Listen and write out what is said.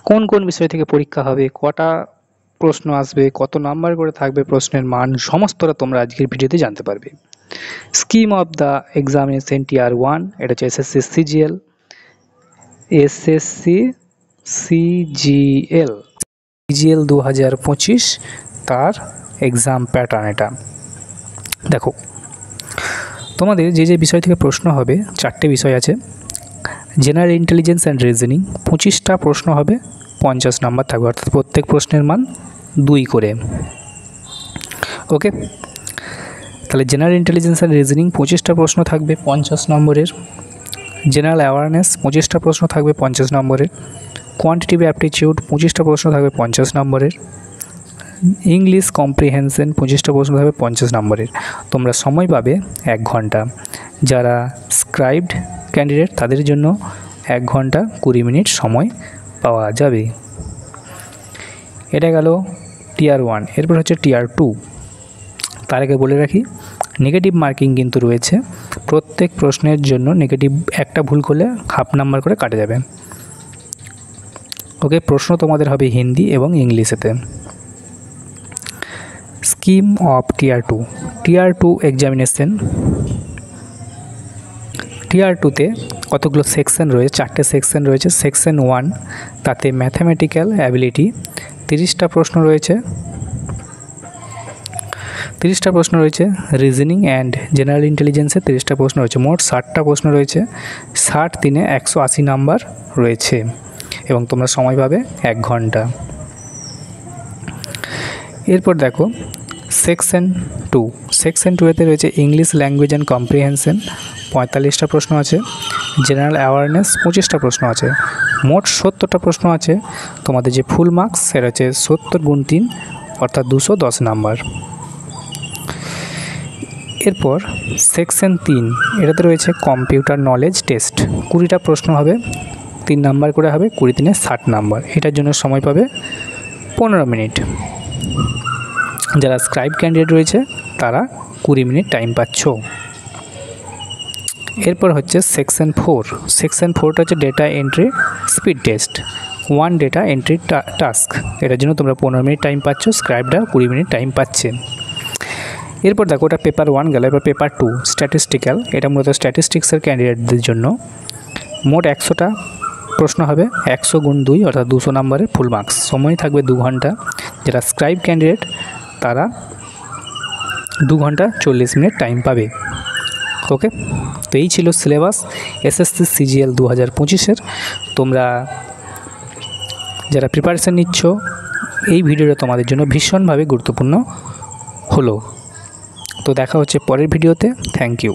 কোন কোন বিষয় থেকে পরীক্ষা হবে, কটা প্রশ্ন আসবে, কত নাম্বার করে থাকবে প্রশ্নের মান, সমস্তটা তোমরা আজকের ভিডিওতে জানতে পারবে। স্কিম অফ দ্য এক্সামিনেশন টিয়ার 1, এটা হচ্ছে এসএসসি সিজিএল, এসএসসি সিজিএল 2025 তার এক্সাম প্যাটার্ন এটা। দেখো তোমাদের যে যে বিষয় থেকে প্রশ্ন হবে, 4টে বিষয় আছে। জেনারেল ইন্টেলিজেন্স অ্যান্ড রিজনিং 25টা প্রশ্ন হবে, 50 নাম্বার থাকবে, অর্থাৎ প্রত্যেক প্রশ্নের মান 2 করে। ওকে, তাহলে জেনারেল ইন্টেলিজেন্স অ্যান্ড রিজনিং 25টা প্রশ্ন থাকবে 50 নম্বরের। জেনারেল অ্যাওয়ারনেস 25টা প্রশ্ন থাকবে 50 নম্বরের। কোয়ান্টিটিভ অ্যাপটিটিউড 25টা প্রশ্ন থাকবে 50 নম্বরের। ইংলিশ কম্প্রিহেনশন 25টা প্রশ্ন থাকবে 50 নম্বরের। তোমরা সময় পাবে 1 ঘন্টা। যারা স্ক্রাইবড ক্যান্ডিডেট তাদের জন্য 1 ঘন্টা 20 মিনিট সময় পাওয়া যাবে। এটা গেল টিয়ার 1। এরপর হচ্ছে টিয়ার 2। তার আগে বলে রাখি, নেগেটিভ মার্কিং কিন্তু রয়েছে। প্রত্যেক প্রশ্নের জন্য নেগেটিভ একটা ভুল করলে হাফ নাম্বার করে কাটা যাবে। ওকে, প্রশ্ন তোমাদের হবে হিন্দি এবং ইংলিশেতে। Scheme of tier 2। Tier 2 examination, tier 2তে কতগুলো সেকশন রয়েছে? 4টে সেকশন রয়েছে। সেকশন 1 তাতে ম্যাথামেটিক্যাল অ্যাবিলিটি 30টা প্রশ্ন রয়েছে। 30টা প্রশ্ন রয়েছে। রিজনিং অ্যান্ড জেনারেল ইন্টেলিজেন্সে 30টা প্রশ্ন রয়েছে। মোট 60টা প্রশ্ন রয়েছে। 60 দিনে 180 নাম্বার রয়েছে এবং তোমরা সময় পাবে 1 ঘন্টা। এরপর দেখো সেকশন 2। সেকশন 2-তে রয়েছে ইংলিশ ল্যাঙ্গুয়েজ অ্যান্ড কম্প্রিহেনশন, 45টা প্রশ্ন আছে। জেনারেল অ্যাওয়ারনেস 25টা প্রশ্ন আছে। মোট 70টা প্রশ্ন আছে। তোমাদের যে ফুল মার্কস সেটা হচ্ছে 70 গুণ 3 অর্থাৎ 210 নাম্বার। এরপর সেকশন 3, এটাতে রয়েছে কম্পিউটার নলেজ টেস্ট। 20টা প্রশ্ন হবে, 3 নাম্বার করে হবে, 20 দিনে 60 নাম্বার। এটার জন্য সময় পাবে 15 মিনিট। যারা স্ক্রাইব ক্যান্ডিডেট রয়েছে তারা 20 মিনিট টাইম পাচ্ছ। এরপর হচ্ছে সেকশন 4। সেকশন 4টা হচ্ছে data entry speed test, 1 data entry task. এটার জন্য তোমরা 15 মিনিট টাইম পাচ্ছ, স্ক্রাইবরা 20 মিনিট টাইম পাচ্ছে। এরপর দেখো ওটা পেপার 1 গেল। এরপর পেপার 2 স্ট্যাটিস্টিক্যাল, এটা মূলত স্ট্যাটিস্টিক্সের ক্যান্ডিডেটদের জন্য। মোট 100টা প্রশ্ন হবে, 100 গুণ 2 অর্থাৎ 200 নাম্বারের ফুল মার্কস। সময় থাকবে 2 ঘন্টা। যারা স্ক্রাইব ক্যান্ডিডেট তারা 2 ঘন্টা 40 মিনিট টাইম পাবে। ওকে, তো এই ছিল সিলেবাস এসএসসি সিজিএল 2025-এর। তোমরা যারা প্রিপারেশান নিচ্ছ এই ভিডিওটা তোমাদের জন্য ভীষণভাবে গুরুত্বপূর্ণ হলো। তো দেখা হচ্ছে পরের ভিডিওতে। Thank you.